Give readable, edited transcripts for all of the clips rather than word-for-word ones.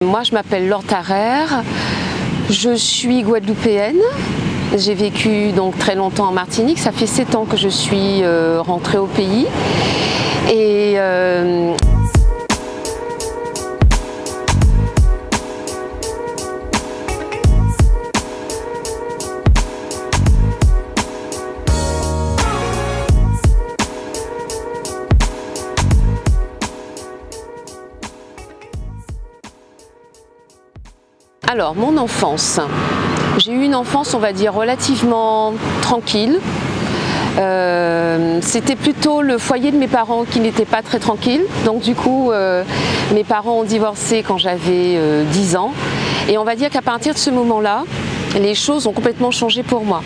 Moi, je m'appelle Laure Tarère, je suis guadeloupéenne. J'ai vécu donc très longtemps en Martinique. Ça fait 7 ans que je suis rentrée au pays. Et alors, mon enfance. J'ai eu une enfance, on va dire, relativement tranquille. C'était plutôt le foyer de mes parents qui n'était pas très tranquille. Donc du coup, mes parents ont divorcé quand j'avais 10 ans. Et on va dire qu'à partir de ce moment-là, les choses ont complètement changé pour moi.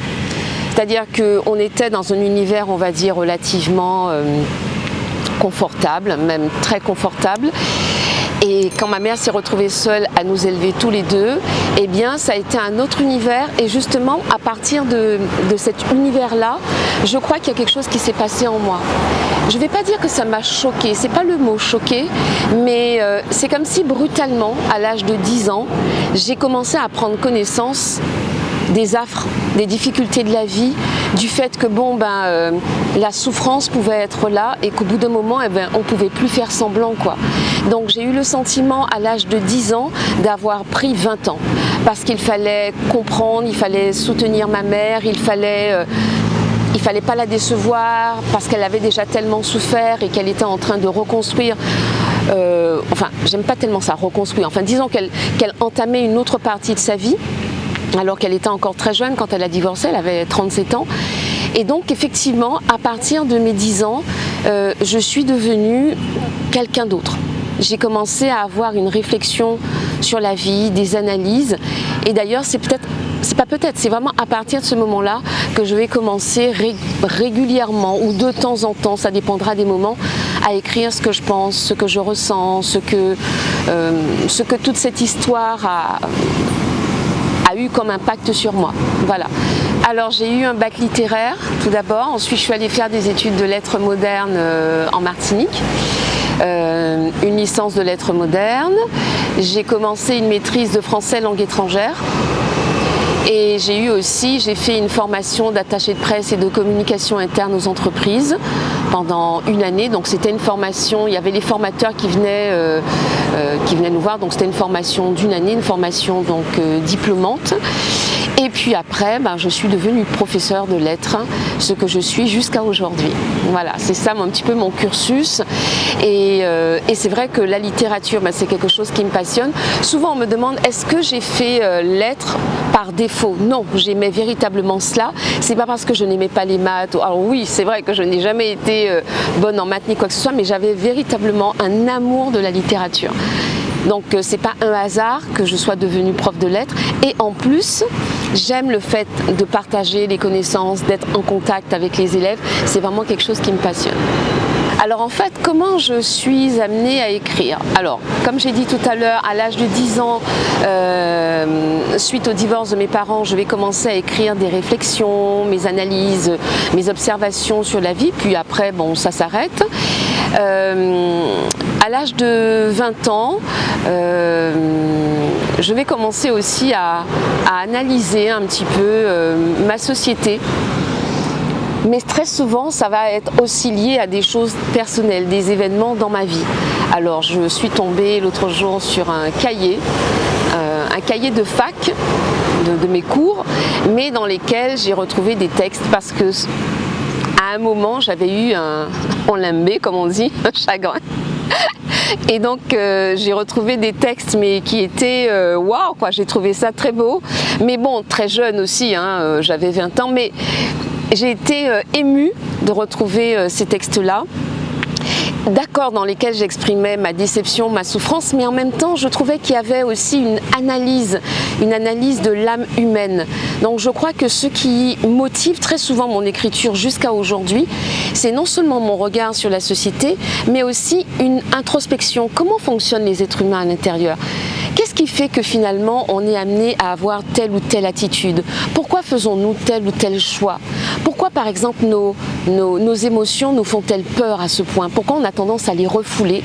C'est-à-dire qu'on était dans un univers, on va dire, relativement confortable, même très confortable. Et quand ma mère s'est retrouvée seule à nous élever tous les deux, eh bien ça a été un autre univers. Et justement, à partir de cet univers-là, je crois qu'il y a quelque chose qui s'est passé en moi. Je ne vais pas dire que ça m'a choquée, c'est pas le mot choquée, mais c'est comme si brutalement, à l'âge de 10 ans, j'ai commencé à prendre connaissance des affres, des difficultés de la vie, du fait que la souffrance pouvait être là et qu'au bout d'un moment, on ne pouvait plus faire semblant, quoi. Donc j'ai eu le sentiment à l'âge de 10 ans d'avoir pris 20 ans parce qu'il fallait comprendre, il fallait soutenir ma mère, il fallait pas la décevoir parce qu'elle avait déjà tellement souffert et qu'elle était en train de reconstruire. J'aime pas tellement ça, reconstruire. Enfin, disons qu'elle entamait une autre partie de sa vie. Alors qu'elle était encore très jeune quand elle a divorcé, elle avait 37 ans. Et donc effectivement, à partir de mes 10 ans, je suis devenue quelqu'un d'autre. J'ai commencé à avoir une réflexion sur la vie, des analyses. Et d'ailleurs, c'est vraiment à partir de ce moment-là que je vais commencer régulièrement ou de temps en temps, ça dépendra des moments, à écrire ce que je pense, ce que je ressens, ce que toute cette histoire a eu comme impact sur moi. Voilà. Alors j'ai eu un bac littéraire tout d'abord, ensuite je suis allée faire des études de lettres modernes en Martinique, une licence de lettres modernes, j'ai commencé une maîtrise de français langue étrangère et j'ai fait une formation d'attaché de presse et de communication interne aux entreprises pendant une année. Donc c'était une formation, il y avait les formateurs qui venaient nous voir, donc c'était une formation d'une année, une formation donc diplômante. Et puis après, je suis devenue professeure de lettres, ce que je suis jusqu'à aujourd'hui. Voilà, c'est ça un petit peu mon cursus. Et c'est vrai que la littérature, c'est quelque chose qui me passionne. Souvent on me demande, est-ce que j'ai fait lettres par défaut? Non, j'aimais véritablement cela. C'est pas parce que je n'aimais pas les maths. Alors oui, c'est vrai que je n'ai jamais été bonne en maths ni quoi que ce soit, mais j'avais véritablement un amour de la littérature. Donc c'est pas un hasard que je sois devenue prof de lettres. Et en plus, j'aime le fait de partager les connaissances, d'être en contact avec les élèves. C'est vraiment quelque chose qui me passionne. Alors en fait, comment je suis amenée à écrire? Alors, comme j'ai dit tout à l'heure, à l'âge de 10 ans, suite au divorce de mes parents, je vais commencer à écrire des réflexions, mes analyses, mes observations sur la vie, puis après, ça s'arrête. À l'âge de 20 ans, je vais commencer aussi à analyser un petit peu ma société. Mais très souvent, ça va être aussi lié à des choses personnelles, des événements dans ma vie. Alors, je suis tombée l'autre jour sur un cahier de fac, de mes cours, mais dans lesquels j'ai retrouvé des textes parce que à un moment, j'avais eu un lambé, comme on dit, un chagrin. Et donc j'ai retrouvé des textes mais qui étaient waouh, quoi, j'ai trouvé ça très beau. Mais bon, très jeune aussi, j'avais 20 ans, mais j'ai été émue de retrouver ces textes-là. D'accord, dans lesquels j'exprimais ma déception, ma souffrance, mais en même temps, je trouvais qu'il y avait aussi une analyse de l'âme humaine. Donc je crois que ce qui motive très souvent mon écriture jusqu'à aujourd'hui, c'est non seulement mon regard sur la société, mais aussi une introspection. Comment fonctionnent les êtres humains à l'intérieur ? Qu'est-ce qui fait que finalement on est amené à avoir telle ou telle attitude? Pourquoi faisons-nous tel ou tel choix? Pourquoi par exemple nos émotions nous font-elles peur à ce point? Pourquoi on a tendance à les refouler?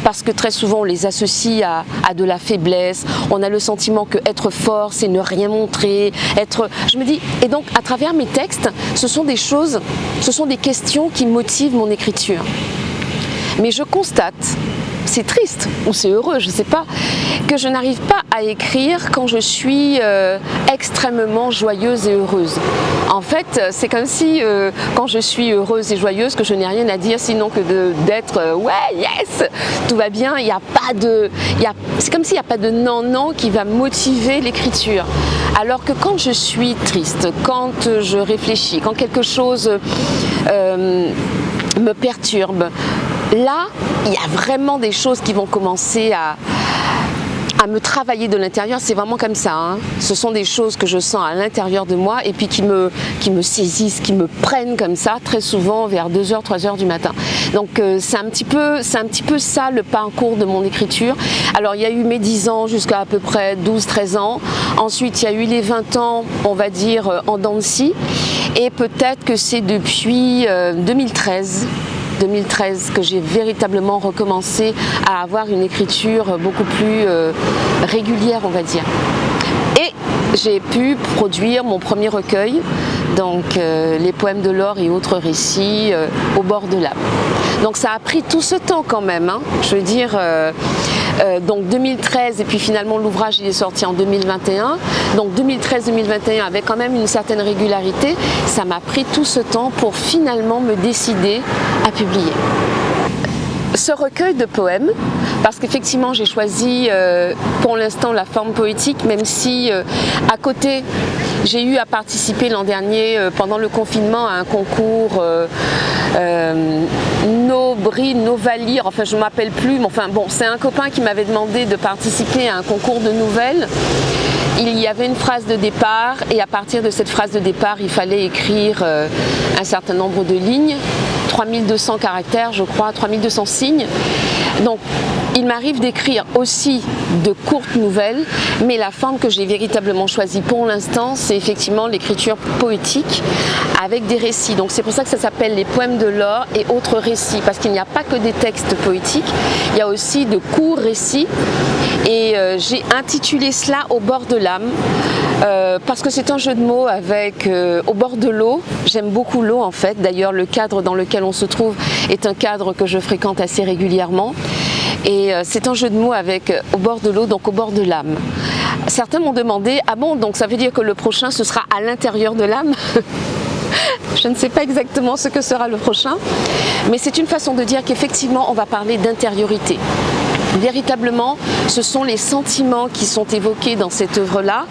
Parce que très souvent on les associe à de la faiblesse, on a le sentiment que être fort c'est ne rien montrer, je me dis, et donc à travers mes textes, ce sont des choses, ce sont des questions qui motivent mon écriture. Mais je constate, c'est triste ou c'est heureux, je ne sais pas, que je n'arrive pas à écrire quand je suis extrêmement joyeuse et heureuse. En fait, c'est comme si quand je suis heureuse et joyeuse, que je n'ai rien à dire sinon que d'être ouais, yes, tout va bien. Il y a pas de, c'est comme s'il n'y a pas de non qui va motiver l'écriture. Alors que quand je suis triste, quand je réfléchis, quand quelque chose me perturbe, là, il y a vraiment des choses qui vont commencer à me travailler de l'intérieur. C'est vraiment comme ça, hein. Ce sont des choses que je sens à l'intérieur de moi et puis qui me saisissent, qui me prennent comme ça, très souvent vers 2h, 3h du matin. Donc c'est un petit peu ça le parcours de mon écriture. Alors il y a eu mes 10 ans jusqu'à peu près 12-13 ans. Ensuite il y a eu les 20 ans, on va dire, en dents de scie. Et peut-être que c'est depuis 2013 que j'ai véritablement recommencé à avoir une écriture beaucoup plus régulière, on va dire. Et j'ai pu produire mon premier recueil, donc les poèmes de l'or et autres récits au bord de l'âme. Donc ça a pris tout ce temps quand même, hein. Je veux dire, donc 2013 et puis finalement l'ouvrage il est sorti en 2021. Donc 2013-2021 avec quand même une certaine régularité, ça m'a pris tout ce temps pour finalement me décider à publier. Ce recueil de poèmes, parce qu'effectivement j'ai choisi pour l'instant la forme poétique, même si à côté j'ai eu à participer l'an dernier pendant le confinement à un concours Novalir, enfin je ne m'appelle plus, mais enfin bon, c'est un copain qui m'avait demandé de participer à un concours de nouvelles. Il y avait une phrase de départ et à partir de cette phrase de départ, il fallait écrire un certain nombre de lignes, 3200 caractères je crois, 3200 signes. Donc il m'arrive d'écrire aussi de courtes nouvelles, mais la forme que j'ai véritablement choisie pour l'instant, c'est effectivement l'écriture poétique avec des récits. Donc c'est pour ça que ça s'appelle les poèmes de l'or et autres récits, parce qu'il n'y a pas que des textes poétiques, il y a aussi de courts récits. Et j'ai intitulé cela Au bord de l'âme, parce que c'est un jeu de mots avec au bord de l'eau. J'aime beaucoup l'eau en fait, d'ailleurs le cadre dans lequel on se trouve est un cadre que je fréquente assez régulièrement. Et c'est un jeu de mots avec au bord de l'eau, donc au bord de l'âme. Certains m'ont demandé, ah bon, donc ça veut dire que le prochain ce sera à l'intérieur de l'âme? Je ne sais pas exactement ce que sera le prochain, mais c'est une façon de dire qu'effectivement on va parler d'intériorité. Véritablement, ce sont les sentiments qui sont évoqués dans cette œuvre-là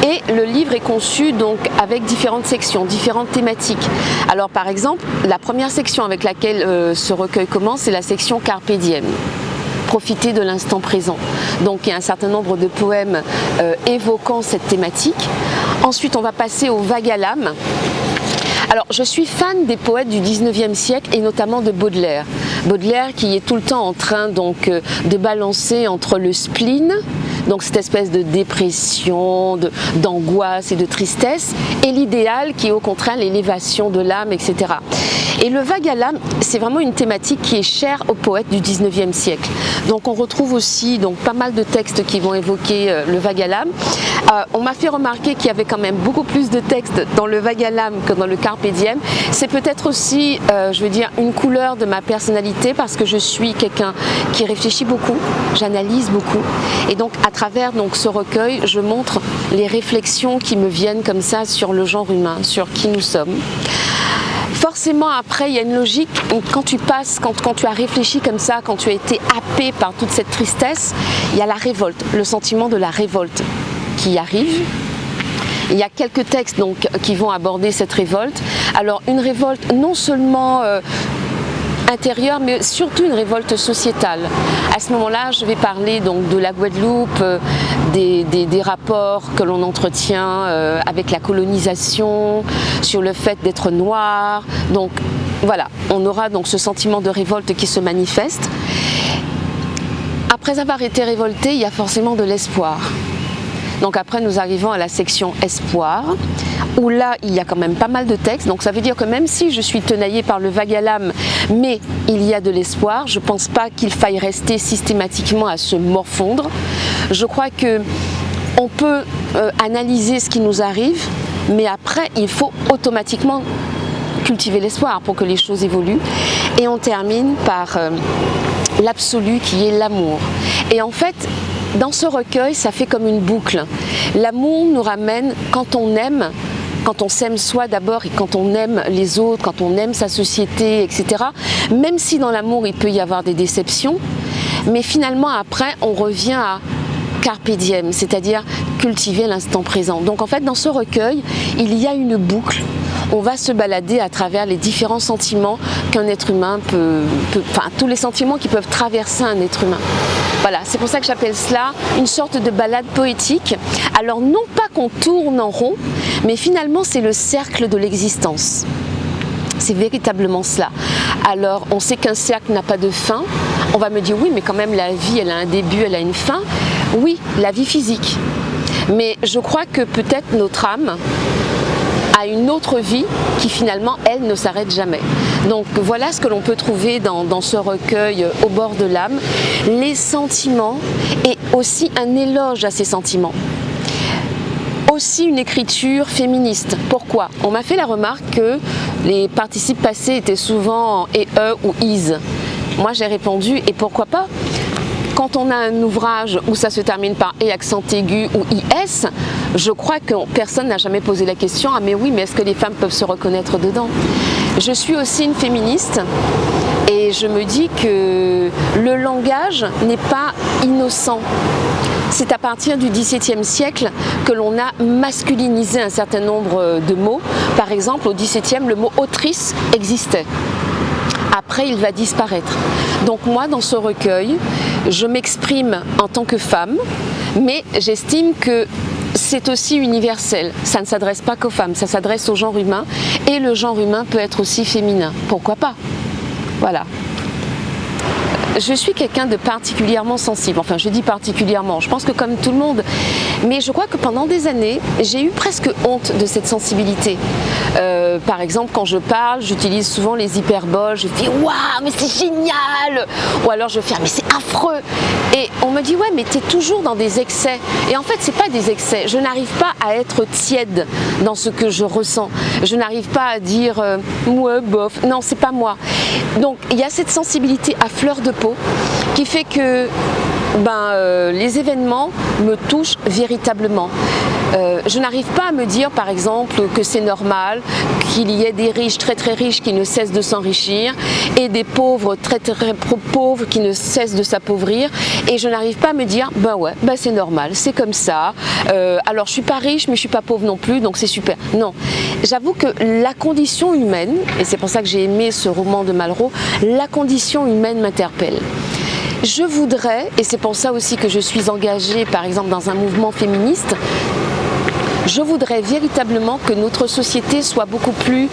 et le livre est conçu donc avec différentes sections, différentes thématiques. Alors par exemple, la première section avec laquelle ce recueil commence, c'est la section Carpe Diem. Profiter de l'instant présent. Donc il y a un certain nombre de poèmes évoquant cette thématique. Ensuite, on va passer au Vague à l'âme. Alors, je suis fan des poètes du 19e siècle et notamment de Baudelaire. Baudelaire qui est tout le temps en train donc de balancer entre le spleen, donc cette espèce de dépression, d'angoisse et de tristesse, et l'idéal qui est au contraire l'élévation de l'âme, etc. Et le vague à l'âme, c'est vraiment une thématique qui est chère aux poètes du 19e siècle. Donc on retrouve aussi donc, pas mal de textes qui vont évoquer le vague à l'âme. On m'a fait remarquer qu'il y avait quand même beaucoup plus de textes dans le vague à l'âme que dans le Carpe Diem. C'est peut-être aussi, je veux dire, une couleur de ma personnalité parce que je suis quelqu'un qui réfléchit beaucoup, j'analyse beaucoup. Et donc à travers donc, ce recueil, je montre les réflexions qui me viennent comme ça sur le genre humain, sur qui nous sommes. Forcément, après, il y a une logique. Quand tu passes, quand tu as réfléchi comme ça, quand tu as été happé par toute cette tristesse, il y a la révolte, le sentiment de la révolte qui arrive. Il y a quelques textes donc, qui vont aborder cette révolte. Alors, une révolte non seulement intérieure, mais surtout une révolte sociétale. À ce moment-là, je vais parler donc de la Guadeloupe, des rapports que l'on entretient avec la colonisation, sur le fait d'être noir. Donc voilà, on aura donc ce sentiment de révolte qui se manifeste. À après avoir été révolté, il y a forcément de l'espoir. Donc après, nous arrivons à la section espoir, où là, il y a quand même pas mal de textes. Donc ça veut dire que même si je suis tenaillée par le vague à l'âme, mais il y a de l'espoir, je ne pense pas qu'il faille rester systématiquement à se morfondre. Je crois qu'on peut analyser ce qui nous arrive, mais après, il faut automatiquement cultiver l'espoir pour que les choses évoluent. Et on termine par l'absolu qui est l'amour. Et en fait, dans ce recueil, ça fait comme une boucle. L'amour nous ramène, quand on aime, quand on s'aime soi d'abord et quand on aime les autres, quand on aime sa société, etc. Même si dans l'amour, il peut y avoir des déceptions, mais finalement, après, on revient à carpe diem, c'est-à-dire cultiver l'instant présent. Donc en fait, dans ce recueil, il y a une boucle. On va se balader à travers les différents sentiments qu'un être humain enfin tous les sentiments qui peuvent traverser un être humain. Voilà, c'est pour ça que j'appelle cela une sorte de balade poétique. Alors non pas qu'on tourne en rond, mais finalement c'est le cercle de l'existence. C'est véritablement cela. Alors on sait qu'un cercle n'a pas de fin. On va me dire oui, mais quand même la vie, elle a un début, elle a une fin. Oui, la vie physique. Mais je crois que peut-être notre âme a une autre vie qui finalement, elle, ne s'arrête jamais. Donc voilà ce que l'on peut trouver dans ce recueil Au bord de l'âme, les sentiments et aussi un éloge à ces sentiments. Aussi une écriture féministe. Pourquoi? On m'a fait la remarque que les participes passés étaient souvent en « et eux » ou « is ». Moi j'ai répondu « et pourquoi pas ?» Quand on a un ouvrage où ça se termine par « et » accent aigu ou « is », je crois que personne n'a jamais posé la question « ah mais oui, mais est-ce que les femmes peuvent se reconnaître dedans ?» Je suis aussi une féministe et je me dis que le langage n'est pas innocent. C'est à partir du XVIIe siècle que l'on a masculinisé un certain nombre de mots. Par exemple, au XVIIe, le mot « autrice » existait. Après, il va disparaître. Donc moi, dans ce recueil, je m'exprime en tant que femme, mais j'estime que c'est aussi universel. Ça ne s'adresse pas qu'aux femmes, ça s'adresse au genre humain. Et le genre humain peut être aussi féminin. Pourquoi pas? Voilà. Je suis quelqu'un de particulièrement sensible, enfin je dis particulièrement, je pense que comme tout le monde, mais je crois que pendant des années, j'ai eu presque honte de cette sensibilité. Par exemple, quand je parle, j'utilise souvent les hyperboles, je fais « waouh, mais c'est génial !» ou alors je fais « mais c'est affreux !» Et on me dit « ouais, mais tu es toujours dans des excès !» Et en fait, c'est pas des excès, je n'arrive pas à être tiède dans ce que je ressens, je n'arrive pas à dire « ouais, bof !» Non, c'est pas moi. Donc, il y a cette sensibilité à fleur de peau qui fait que les événements me touchent véritablement. Je n'arrive pas à me dire par exemple que c'est normal qu'il y ait des riches très très riches qui ne cessent de s'enrichir et des pauvres très très pauvres qui ne cessent de s'appauvrir, et je n'arrive pas à me dire c'est normal, c'est comme ça, alors je suis pas riche mais je suis pas pauvre non plus, donc c'est super. Non, j'avoue que la condition humaine, et c'est pour ça que j'ai aimé ce roman de Malraux, la condition humaine m'interpelle. Je voudrais, et c'est pour ça aussi que je suis engagée par exemple dans un mouvement féministe, je voudrais véritablement que notre société soit beaucoup plus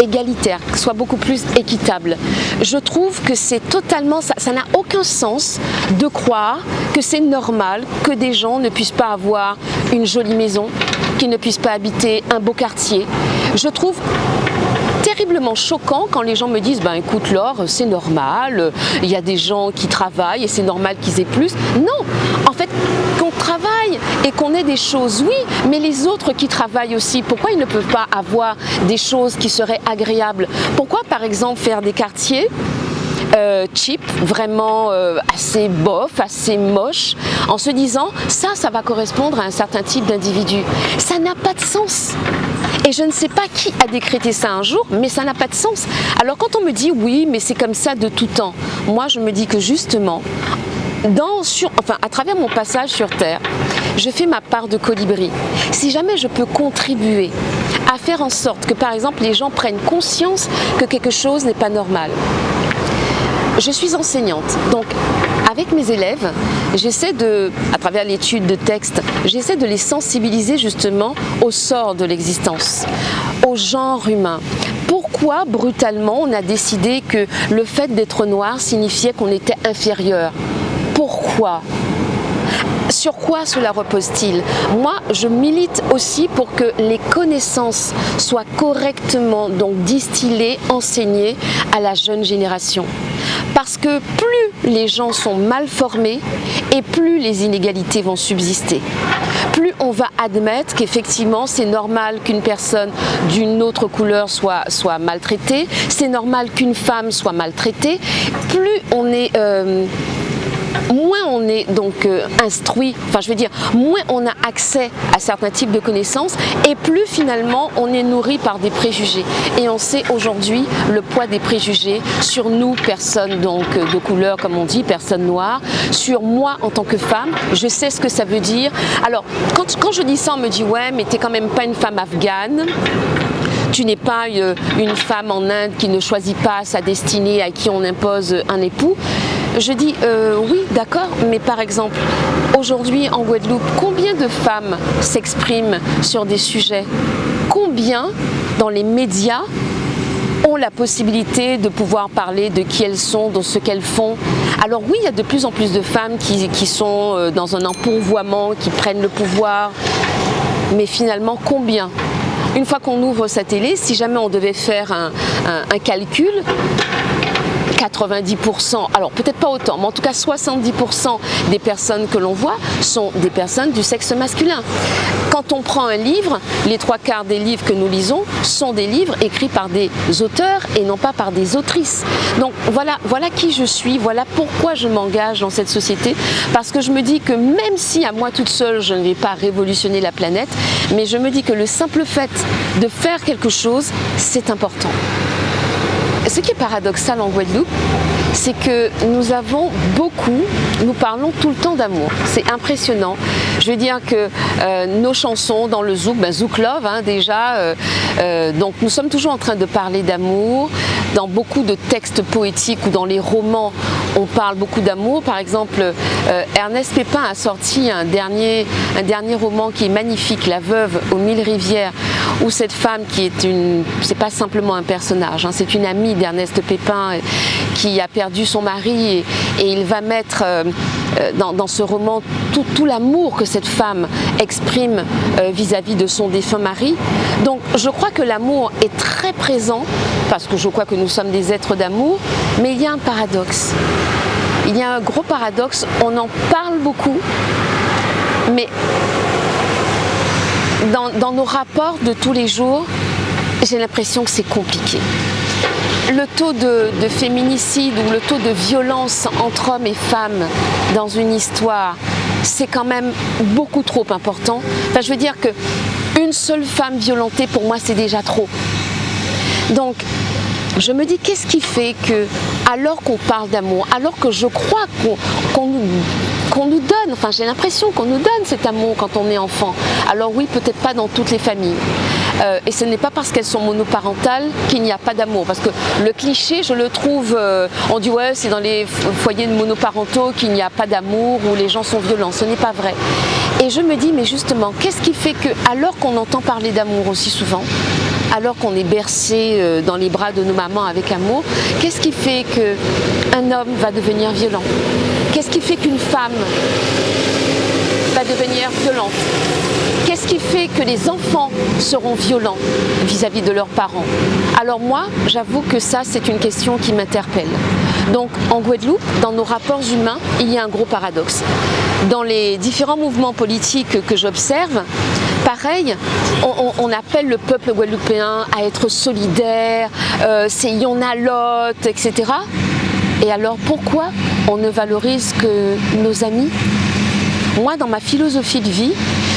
égalitaire, soit beaucoup plus équitable. Je trouve que c'est totalement, ça n'a aucun sens de croire que c'est normal que des gens ne puissent pas avoir une jolie maison, qu'ils ne puissent pas habiter un beau quartier. Je trouve terriblement choquant quand les gens me disent écoute Laure, c'est normal, il y a des gens qui travaillent et c'est normal qu'ils aient plus. Non, en fait, qu'on travaille et qu'on ait des choses, oui, mais les autres qui travaillent aussi, pourquoi ils ne peuvent pas avoir des choses qui seraient agréables? Pourquoi par exemple faire des quartiers cheap, vraiment assez bof, assez moche, en se disant ça va correspondre à un certain type d'individu? Ça n'a pas de sens. Et je ne sais pas qui a décrété ça un jour, mais ça n'a pas de sens. Alors quand on me dit oui, mais c'est comme ça de tout temps, moi je me dis que justement, à travers mon passage sur Terre, je fais ma part de colibri. Si jamais je peux contribuer à faire en sorte que par exemple les gens prennent conscience que quelque chose n'est pas normal. Je suis enseignante, donc avec mes élèves, j'essaie à travers l'étude de textes, j'essaie de les sensibiliser justement au sort de l'existence, au genre humain. Pourquoi brutalement on a décidé que le fait d'être noir signifiait qu'on était inférieur? Pourquoi? quoi? Sur quoi cela repose-t-il? Moi, je milite aussi pour que les connaissances soient correctement donc distillées, enseignées à la jeune génération. Parce que plus les gens sont mal formés et plus les inégalités vont subsister. Plus on va admettre qu'effectivement c'est normal qu'une personne d'une autre couleur soit maltraitée, c'est normal qu'une femme soit maltraitée, plus on est... moins on est donc instruit, enfin je veux dire, moins on a accès à certains types de connaissances et plus finalement on est nourri par des préjugés. Et on sait aujourd'hui le poids des préjugés sur nous, personnes donc de couleur comme on dit, personnes noires, sur moi en tant que femme, je sais ce que ça veut dire. Alors quand je dis ça, on me dit ouais mais t'es quand même pas une femme afghane. Tu n'es pas une femme en Inde qui ne choisit pas sa destinée, à qui on impose un époux. Je dis oui, d'accord, mais par exemple, aujourd'hui en Guadeloupe, combien de femmes s'expriment sur des sujets? Combien dans les médias ont la possibilité de pouvoir parler de qui elles sont, de ce qu'elles font? Alors oui, il y a de plus en plus de femmes qui sont dans un empourvoiement, qui prennent le pouvoir, mais finalement combien? Une fois qu'on ouvre sa télé, si jamais on devait faire un calcul, 90%, alors peut-être pas autant, mais en tout cas 70% des personnes que l'on voit sont des personnes du sexe masculin. Quand on prend un livre, les 3/4 des livres que nous lisons sont des livres écrits par des auteurs et non pas par des autrices. Donc voilà qui je suis, voilà pourquoi je m'engage dans cette société, parce que je me dis que même si à moi toute seule je ne vais pas révolutionner la planète, mais je me dis que le simple fait de faire quelque chose, c'est important. Ce qui est paradoxal en Guadeloupe, c'est que nous parlons tout le temps d'amour. C'est impressionnant. Je veux dire que nos chansons dans le zouk, Zouk Love déjà, donc nous sommes toujours en train de parler d'amour. Dans beaucoup de textes poétiques ou dans les romans, on parle beaucoup d'amour. Par exemple, Ernest Pépin a sorti un dernier roman qui est magnifique, La Veuve aux 1000 rivières, où cette femme qui est c'est pas simplement un personnage, hein, c'est une amie d'Ernest Pépin qui a perdu son mari et il va mettre dans ce roman tout l'amour que cette femme exprime vis-à-vis de son défunt mari. Donc je crois que l'amour est très présent, parce que je crois que nous sommes des êtres d'amour, mais il y a un paradoxe. Il y a un gros paradoxe, on en parle beaucoup, mais dans nos rapports de tous les jours, j'ai l'impression que c'est compliqué. Le taux de féminicide ou le taux de violence entre hommes et femmes dans une histoire, c'est quand même beaucoup trop important. Enfin, je veux dire qu'une seule femme violentée, pour moi, c'est déjà trop. Donc, je me dis, qu'est-ce qui fait que, alors qu'on parle d'amour, alors que je crois qu'on nous donne, enfin j'ai l'impression qu'on nous donne cet amour quand on est enfant. Alors oui, peut-être pas dans toutes les familles. Et ce n'est pas parce qu'elles sont monoparentales qu'il n'y a pas d'amour. Parce que le cliché, je le trouve, on dit ouais, c'est dans les foyers monoparentaux qu'il n'y a pas d'amour, où les gens sont violents. Ce n'est pas vrai. Et je me dis, mais justement, qu'est-ce qui fait que, alors qu'on entend parler d'amour aussi souvent, alors qu'on est bercé dans les bras de nos mamans avec amour, qu'est-ce qui fait qu'un homme va devenir violent? Qu'est-ce qui fait qu'une femme va devenir violente? Qu'est-ce qui fait que les enfants seront violents vis-à-vis de leurs parents? Alors moi, j'avoue que ça, c'est une question qui m'interpelle. Donc en Guadeloupe, dans nos rapports humains, il y a un gros paradoxe. Dans les différents mouvements politiques que j'observe, pareil, on appelle le peuple guadeloupéen à être solidaire, c'est Yonalot, etc. Et alors pourquoi on ne valorise que nos amis? Moi, dans ma philosophie de vie,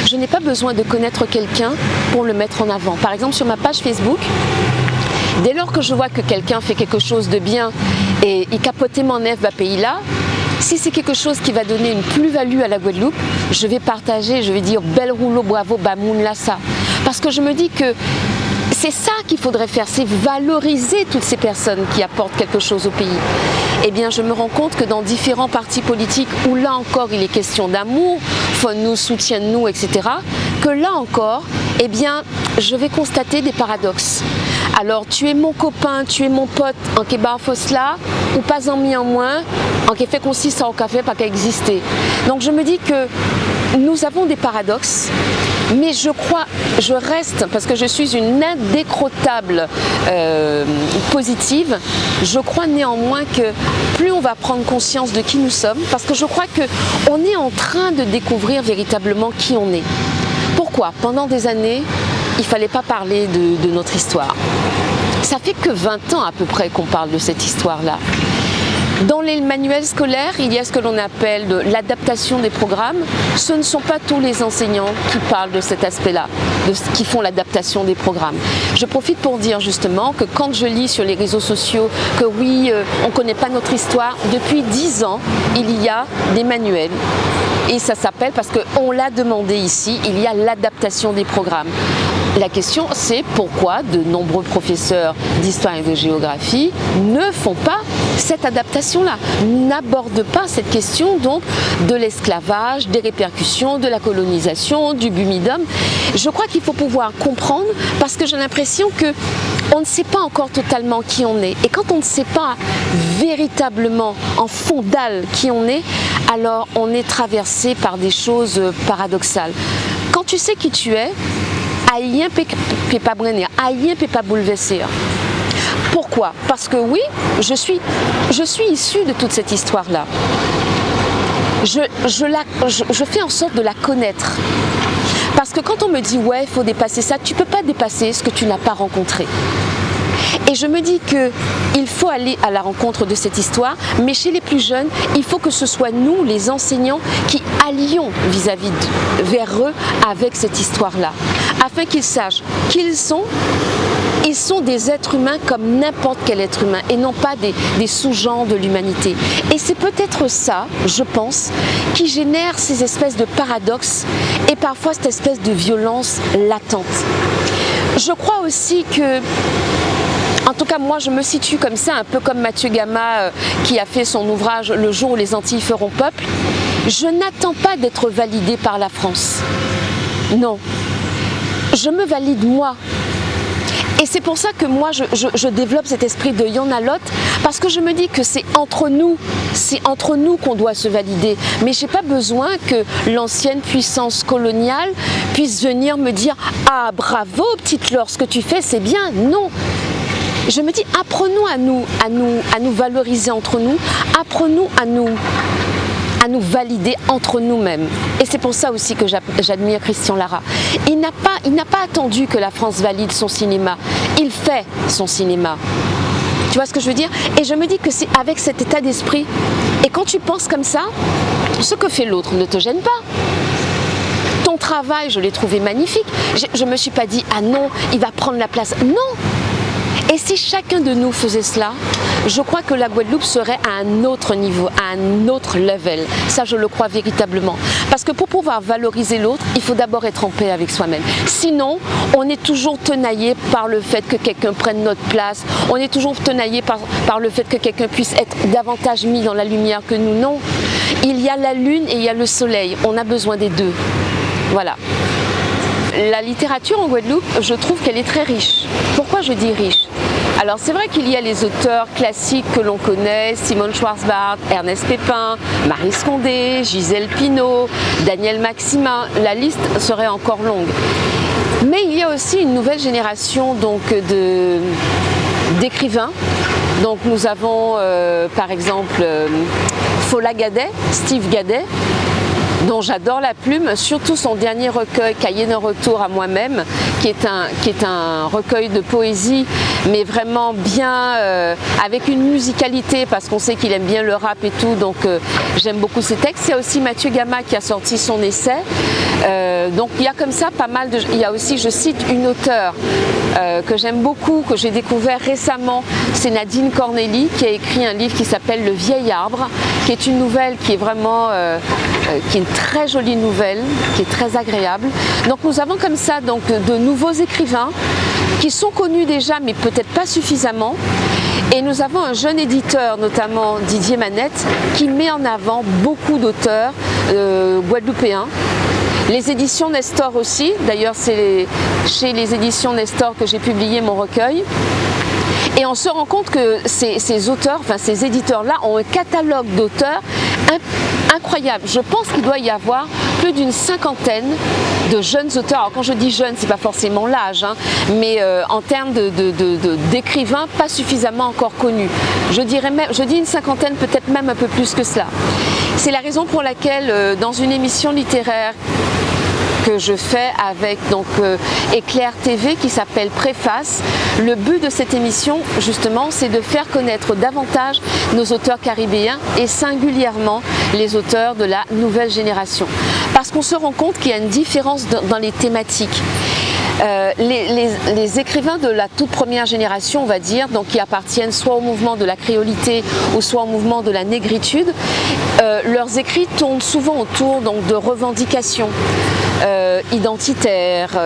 je n'ai pas besoin de connaître quelqu'un pour le mettre en avant. Par exemple, sur ma page Facebook, dès lors que je vois que quelqu'un fait quelque chose de bien et il capote mon nef va pays là, si c'est quelque chose qui va donner une plus-value à la Guadeloupe, je vais partager, je vais dire bel rouleau, bravo, bamoun lassa. Parce que je me dis que c'est ça qu'il faudrait faire, c'est valoriser toutes ces personnes qui apportent quelque chose au pays. Eh bien, je me rends compte que dans différents partis politiques, où là encore il est question d'amour, nous soutiennent-nous, etc., que là encore, eh bien, je vais constater des paradoxes. Alors, tu es mon copain, tu es mon pote en Kéba Fosla, ou pas en mi en moins, en qui fait consiste au café, pas qu'à exister. Donc je me dis que nous avons des paradoxes, mais je reste, parce que je suis une indécrottable positive, je crois néanmoins que plus on va prendre conscience de qui nous sommes, parce que je crois qu'on est en train de découvrir véritablement qui on est. Pourquoi? Pendant des années, il ne fallait pas parler de notre histoire. Ça fait que 20 ans à peu près qu'on parle de cette histoire-là. Dans les manuels scolaires, il y a ce que l'on appelle de l'adaptation des programmes. Ce ne sont pas tous les enseignants qui parlent de cet aspect-là, qui font l'adaptation des programmes. Je profite pour dire justement que quand je lis sur les réseaux sociaux que oui, on ne connaît pas notre histoire, depuis 10 ans, il y a des manuels. Et ça s'appelle, parce qu'on l'a demandé ici, il y a l'adaptation des programmes. La question, c'est pourquoi de nombreux professeurs d'histoire et de géographie ne font pas cette adaptation-là, n'abordent pas cette question donc de l'esclavage, des répercussions, de la colonisation, du bumidum. Je crois qu'il faut pouvoir comprendre, parce que j'ai l'impression qu'on ne sait pas encore totalement qui on est. Et quand on ne sait pas véritablement en fondal qui on est, alors on est traversé par des choses paradoxales. Quand tu sais qui tu es, rien ne peut pas brûler, rien ne peut pas bouleverser. Pourquoi? Parce que oui, je suis issue de toute cette histoire-là. Je fais en sorte de la connaître. Parce que quand on me dit « ouais, il faut dépasser ça », tu ne peux pas dépasser ce que tu n'as pas rencontré. Et je me dis qu'il faut aller à la rencontre de cette histoire, mais chez les plus jeunes, il faut que ce soit nous, les enseignants, qui allions vers eux avec cette histoire-là, afin qu'ils sachent qui ils sont. Ils sont des êtres humains comme n'importe quel être humain et non pas des sous-genres de l'humanité. Et c'est peut-être ça, je pense, qui génère ces espèces de paradoxes et parfois cette espèce de violence latente. Je crois aussi que, en tout cas moi je me situe comme ça, un peu comme Mathieu Gama qui a fait son ouvrage « Le jour où les Antilles feront peuple ». Je n'attends pas d'être validée par la France. Non, je me valide moi. Et c'est pour ça que moi je développe cet esprit de Yonalot, parce que je me dis que c'est entre nous qu'on doit se valider. Mais je n'ai pas besoin que l'ancienne puissance coloniale puisse venir me dire « Ah bravo petite Laure, ce que tu fais c'est bien ». Non. Je me dis apprenons à nous valoriser entre nous, apprenons à nous valider entre nous-mêmes. Et c'est pour ça aussi que j'admire Christian Lara. Il n'a pas attendu que la France valide son cinéma. Il fait son cinéma. Tu vois ce que je veux dire? Et je me dis que c'est avec cet état d'esprit. Et quand tu penses comme ça, ce que fait l'autre ne te gêne pas. Ton travail, je l'ai trouvé magnifique. Je ne me suis pas dit, ah non, il va prendre la place. Non! Et si chacun de nous faisait cela, je crois que la Guadeloupe serait à un autre niveau, à un autre level. Ça, je le crois véritablement. Parce que pour pouvoir valoriser l'autre, il faut d'abord être en paix avec soi-même. Sinon, on est toujours tenaillé par le fait que quelqu'un prenne notre place. On est toujours tenaillé par le fait que quelqu'un puisse être davantage mis dans la lumière que nous. Non, il y a la lune et il y a le soleil. On a besoin des deux. Voilà. La littérature en Guadeloupe, je trouve qu'elle est très riche. Pourquoi je dis riche? Alors c'est vrai qu'il y a les auteurs classiques que l'on connaît, Simone Schwarzbart, Ernest Pépin, Marie Scondé, Gisèle Pineau, Daniel Maximin, la liste serait encore longue. Mais il y a aussi une nouvelle génération d'écrivains. Donc nous avons par exemple Fola Gadet, Steve Gadet, dont j'adore la plume, surtout son dernier recueil, Cahier d'un retour à moi-même, qui est un recueil de poésie, mais vraiment bien, avec une musicalité, parce qu'on sait qu'il aime bien le rap et tout, donc j'aime beaucoup ses textes. Il y a aussi Mathieu Gama qui a sorti son essai, donc il y a comme ça pas mal de... Il y a aussi, je cite une auteure que j'aime beaucoup, que j'ai découvert récemment, c'est Nadine Corneli, qui a écrit un livre qui s'appelle Le Vieil Arbre, qui est une nouvelle qui est vraiment... qui est une très jolie nouvelle, qui est très agréable. Donc nous avons comme ça donc, de nouveaux écrivains qui sont connus déjà, mais peut-être pas suffisamment. Et nous avons un jeune éditeur, notamment Didier Manette, qui met en avant beaucoup d'auteurs guadeloupéens. Les éditions Nestor aussi, d'ailleurs c'est chez les éditions Nestor que j'ai publié mon recueil. Et on se rend compte que ces auteurs, enfin ces éditeurs-là ont un catalogue d'auteurs incroyable. Je pense qu'il doit y avoir plus d'une cinquantaine de jeunes auteurs. Alors quand je dis jeunes, c'est pas forcément l'âge, hein, mais en termes d'écrivains pas suffisamment encore connus. Je dis une cinquantaine, peut-être même un peu plus que cela. C'est la raison pour laquelle dans une émission littéraire que je fais avec Éclair TV qui s'appelle Préface. Le but de cette émission, justement, c'est de faire connaître davantage nos auteurs caribéens et singulièrement les auteurs de la nouvelle génération. Parce qu'on se rend compte qu'il y a une différence dans les thématiques. Les écrivains de la toute première génération, on va dire, donc qui appartiennent soit au mouvement de la créolité ou soit au mouvement de la négritude, leurs écrits tournent souvent autour donc, de revendications identitaires.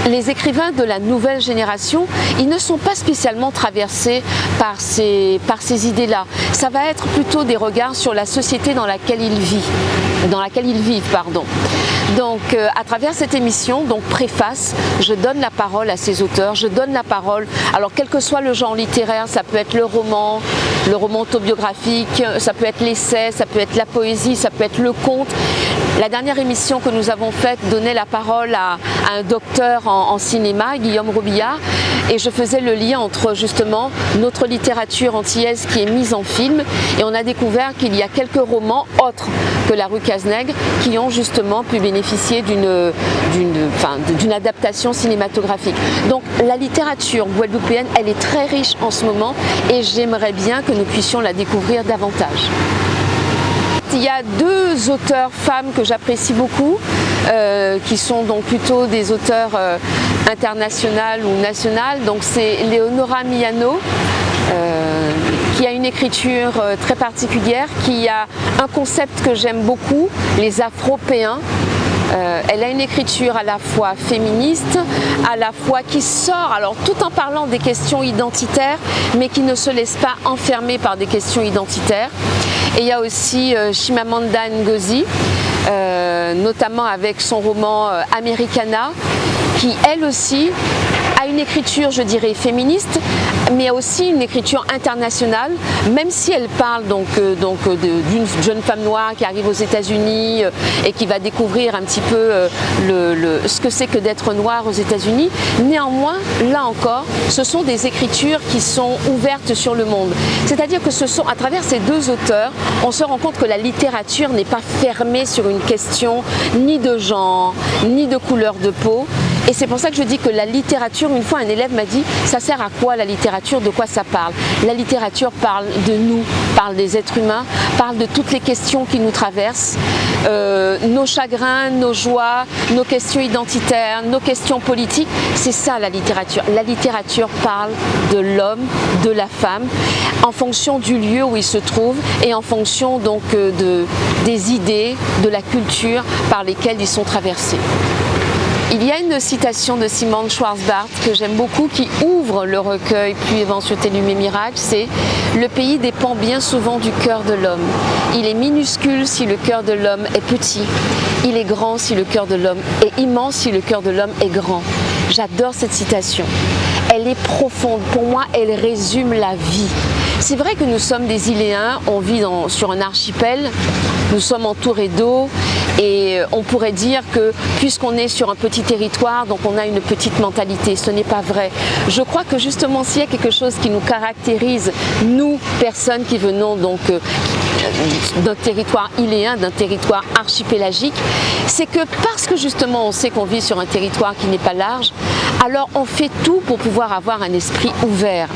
Les écrivains de la nouvelle génération, ils ne sont pas spécialement traversés par ces idées-là. Ça va être plutôt des regards sur la société dans laquelle ils vivent. Donc, à travers cette émission, donc Préface, je donne la parole à ces auteurs, je donne la parole, alors quel que soit le genre littéraire, ça peut être le roman autobiographique, ça peut être l'essai, ça peut être la poésie, ça peut être le conte. La dernière émission que nous avons faite donnait la parole à un docteur en cinéma, Guillaume Robillard, et je faisais le lien entre justement notre littérature antillaise qui est mise en film, et on a découvert qu'il y a quelques romans autres que La Rue Cazenègre qui ont justement pu bénéficier d'une adaptation cinématographique. Donc la littérature guadeloupéenne, elle est très riche en ce moment et j'aimerais bien que nous puissions la découvrir davantage. Il y a deux auteurs femmes que j'apprécie beaucoup, qui sont donc plutôt des auteurs internationales ou nationales. Donc c'est Léonora Miano, qui a une écriture très particulière, qui a un concept que j'aime beaucoup, les afropéens. Elle a une écriture à la fois féministe, à la fois qui sort, alors tout en parlant des questions identitaires, mais qui ne se laisse pas enfermer par des questions identitaires. Et il y a aussi Chimamanda Ngozi, notamment avec son roman Americana, qui elle aussi a une écriture, je dirais, féministe, mais aussi une écriture internationale, même si elle parle d'une jeune femme noire qui arrive aux États-Unis et qui va découvrir un petit peu ce que c'est que d'être noire aux États-Unis. Néanmoins, là encore, ce sont des écritures qui sont ouvertes sur le monde. C'est-à-dire que à travers ces deux auteurs, on se rend compte que la littérature n'est pas fermée sur une question ni de genre, ni de couleur de peau. Et c'est pour ça que je dis que la littérature, une fois un élève m'a dit, ça sert à quoi la littérature, de quoi ça parle? La littérature parle de nous, parle des êtres humains, parle de toutes les questions qui nous traversent, nos chagrins, nos joies, nos questions identitaires, nos questions politiques. C'est ça la littérature. La littérature parle de l'homme, de la femme, en fonction du lieu où il se trouve et en fonction donc des idées, de la culture par lesquelles ils sont traversés. Il y a une citation de Simone Schwarzbart que j'aime beaucoup qui ouvre le recueil Pluie, vent, sûreté, lumière, miracle, c'est « Le pays dépend bien souvent du cœur de l'homme. Il est minuscule si le cœur de l'homme est petit. Il est grand si le cœur de l'homme est immense si le cœur de l'homme est grand. » J'adore cette citation. Elle est profonde. Pour moi, elle résume la vie. C'est vrai que nous sommes des Iléens, on vit sur un archipel, nous sommes entourés d'eau et on pourrait dire que puisqu'on est sur un petit territoire, donc on a une petite mentalité. Ce n'est pas vrai. Je crois que justement s'il y a quelque chose qui nous caractérise, nous, personnes qui venons donc d'un territoire iléen, d'un territoire archipélagique, c'est que parce que justement on sait qu'on vit sur un territoire qui n'est pas large, alors on fait tout pour pouvoir avoir un esprit ouvert.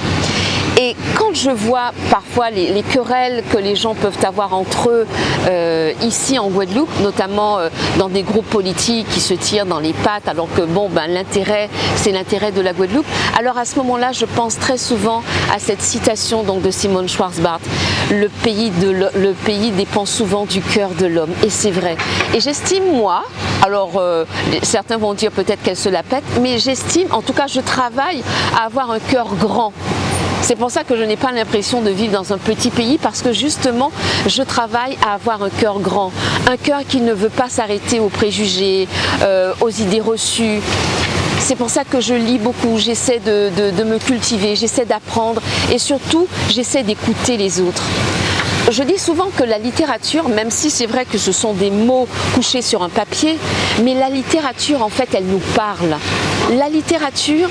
Et quand je vois parfois les querelles que les gens peuvent avoir entre eux ici en Guadeloupe, notamment dans des groupes politiques qui se tirent dans les pattes, alors que l'intérêt, c'est l'intérêt de la Guadeloupe, alors à ce moment-là, je pense très souvent à cette citation donc, de Simone Schwarzbart. Le pays dépend souvent du cœur de l'homme, et c'est vrai. Et j'estime, moi, alors certains vont dire peut-être qu'elle se la pète, mais j'estime, en tout cas je travaille à avoir un cœur grand. C'est pour ça que je n'ai pas l'impression de vivre dans un petit pays parce que justement, je travaille à avoir un cœur grand, un cœur qui ne veut pas s'arrêter aux préjugés, aux idées reçues. C'est pour ça que je lis beaucoup, j'essaie de me cultiver, j'essaie d'apprendre et surtout j'essaie d'écouter les autres. Je dis souvent que la littérature, même si c'est vrai que ce sont des mots couchés sur un papier, mais la littérature en fait elle nous parle. La littérature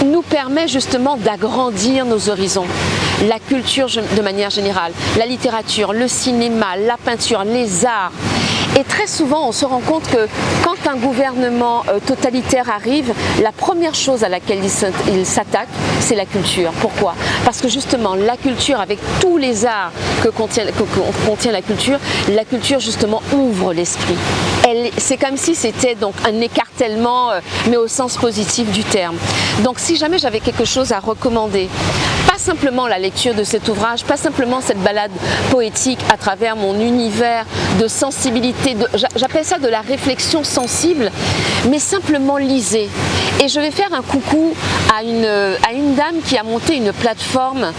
nous permet justement d'agrandir nos horizons. La culture de manière générale, la littérature, le cinéma, la peinture, les arts. Et très souvent, on se rend compte que quand un gouvernement totalitaire arrive, la première chose à laquelle il s'attaque, c'est la culture. Pourquoi? Parce que justement, la culture, avec tous les arts que contient la culture justement ouvre l'esprit. C'est comme si c'était donc un écartèlement, mais au sens positif du terme. Donc si jamais j'avais quelque chose à recommander, pas simplement la lecture de cet ouvrage, pas simplement cette balade poétique à travers mon univers de sensibilité, j'appelle ça de la réflexion sensible, mais simplement lisez. Et je vais faire un coucou à une dame qui a monté une plateforme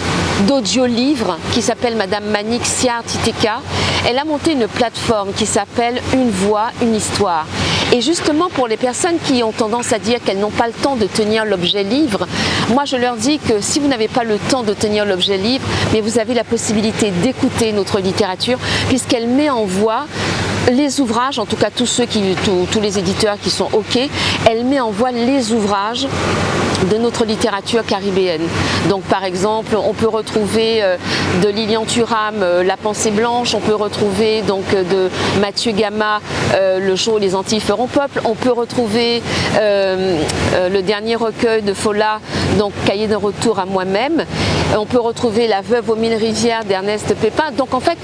d'audio-livres qui s'appelle Madame Manik Siar Titeka. Elle a monté une plateforme qui s'appelle Une voix, une histoire. Et justement pour les personnes qui ont tendance à dire qu'elles n'ont pas le temps de tenir l'objet livre, moi je leur dis que si vous n'avez pas le temps de tenir l'objet livre, mais vous avez la possibilité d'écouter notre littérature puisqu'elle met en voix les ouvrages, en tout cas tous les éditeurs qui sont OK, elle met en voie les ouvrages de notre littérature caribéenne. Donc par exemple, on peut retrouver de Lilian Thuram, La pensée blanche, on peut retrouver donc de Mathieu Gama, Le jour où les Antilles feront peuple, on peut retrouver le dernier recueil de Fola, donc Cahier de retour à moi-même, on peut retrouver La veuve aux mille rivières d'Ernest Pépin. Donc en fait,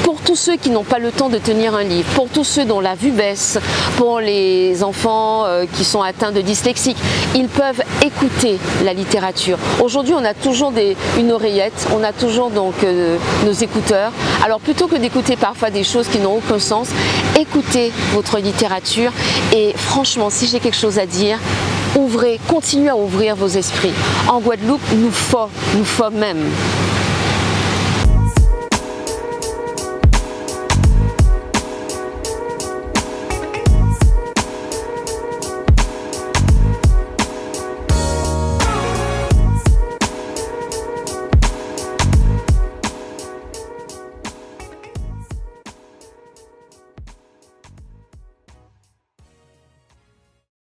pour tous ceux qui n'ont pas le temps de tenir un livre, pour tous ceux dont la vue baisse, pour les enfants qui sont atteints de dyslexie, ils peuvent écouter la littérature. Aujourd'hui, on a toujours une oreillette, on a toujours donc nos écouteurs. Alors plutôt que d'écouter parfois des choses qui n'ont aucun sens, écoutez votre littérature et franchement, si j'ai quelque chose à dire, ouvrez, continuez à ouvrir vos esprits. En Guadeloupe, nous faut même.